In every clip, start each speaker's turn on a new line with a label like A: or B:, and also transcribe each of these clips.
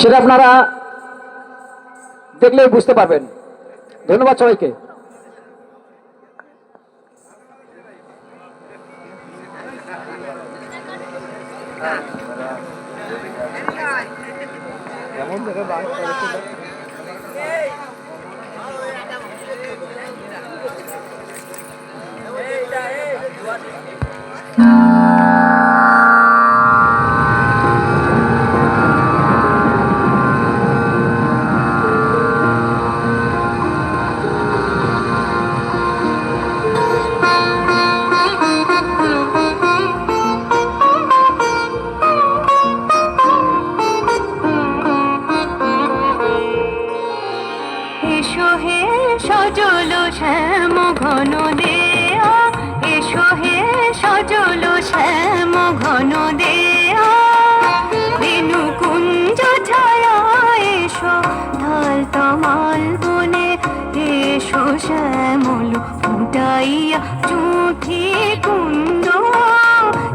A: সেটা আপনারা দেখলেই বুঝতে পারবেন। ধন্যবাদ সবাইকে।
B: এসো হে সজল শ্যাম ঘন দেয়া, এসো হে সজল শ্যাম ঘন দেয়া, বেনু কুঞ্জ ছায়া এসো ঢাল তমাল বনে, এসো শ্যামল ফুটাইয়া চুঁথি কুন্দ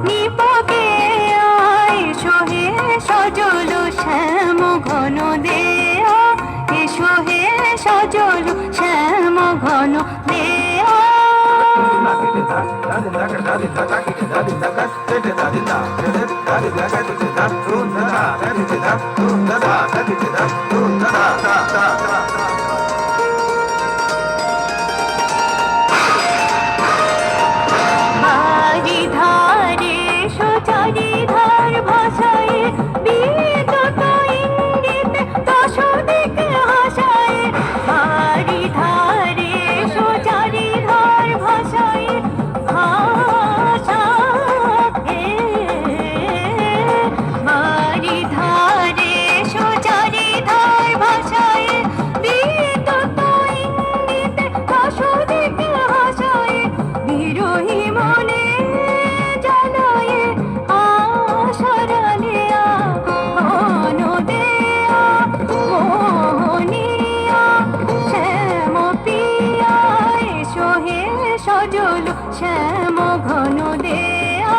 B: নিপকে, এসো হে সজল শ্যাম ঘন দেয়া, এসো হে সজল শ্যাম ঘন দেয়া। বারিধারে চারিধার ভাষায় বিদ্যুৎ ইঙ্গিতে দশ দিকে হাসায়, বারিধারে চারিধার ভাষায় ভাষায়, বারিধারে চারিধার ভাষায় বিদ্যুৎ ইঙ্গিতে দশ দিকে হাসায়, বিরোহী মনে জানায় আশার আলিয়া ঘন দেয়া, মোহনিয়া শ্যাম পিয়া, এসো হে সজল শ্যাম ঘন দেয়া,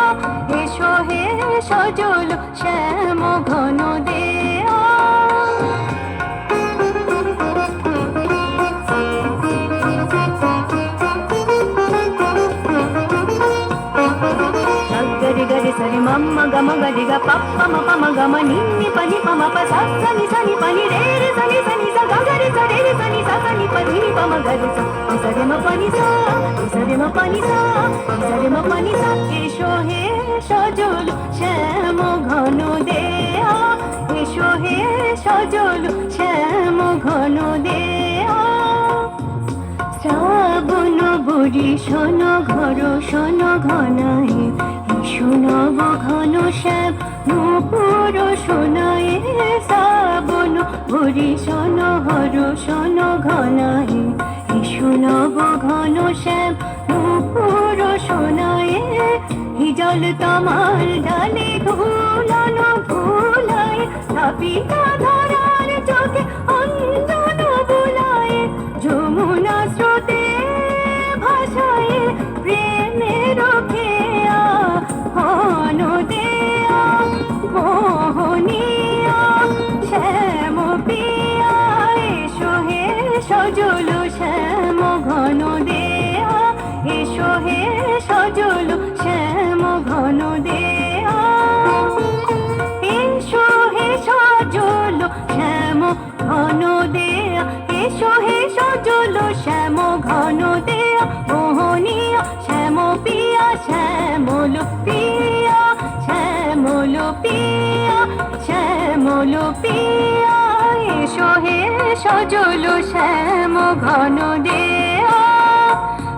B: এসো হে সজল শ্যাম ঘন দেয়া। గరి గరి సరి మమ్మ గమ గరి గ పప్ప మప మగ మ నిన్ని పని పమ ప స సని సని పని రే రే సని సని స గ గరి స రే రే సని స సని పని పమ గరి స సరి మ పని స సరి మ పని స సరి మ పని స, এসো হে সজল শ্যাম ঘন দেয়া, এসো হে সজল শ্যাম ঘন দেয়া। শ্রাবণ বরিশন ঘর শোন ঘনায়, এসো নব ঘন শ্যাম নূপুর শোনায়, শ্রাবণ বরিশন হর শোন ঘনায়, এসো নব ঘন শ্যাম নূপুর শোনায়, হিজল তমাল ডালে ঘুলানো ঘুলায়, তাপিতা ধরার চোখে অঞ্জন বুলায়, যমুনা স্রোতে ভাষায় প্রেমের খেয়া ঘন দেয়া, মোহনিয়া শ্যাম পিয়া, এসো হে সজল শ্যাম ঘন দেয়া, এসো হে সজল শ্যাম ঘন দেয়া, এসো হে সজল শ্যাম ঘন দেয়া, এসো হে সজল শ্যাম ঘন দেয়া, মোহনিয়া শ্যাম পিয়া শ্যামল পিয়া শ্যামল পিয়া শ্যামল পিয়া, এসো হে সজল শ্যাম ঘন দেয়া,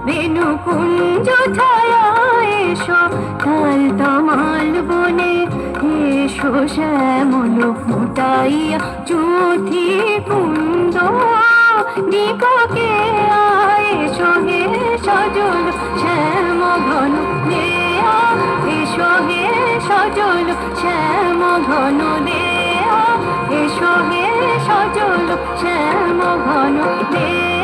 B: বেনু কুঞ্জ ছায়া এসো ঢাল তমাল বনে, এসো শ্যামল ফুটাইয়া চুঁথি কুন্দ নিপকে, এসো হে সজল শ্যাম ঘন দেয়া, এসো হে সজল শ্যাম ঘন দেয়া, এসো হে সজল শ্যাম ঘন দেয়া।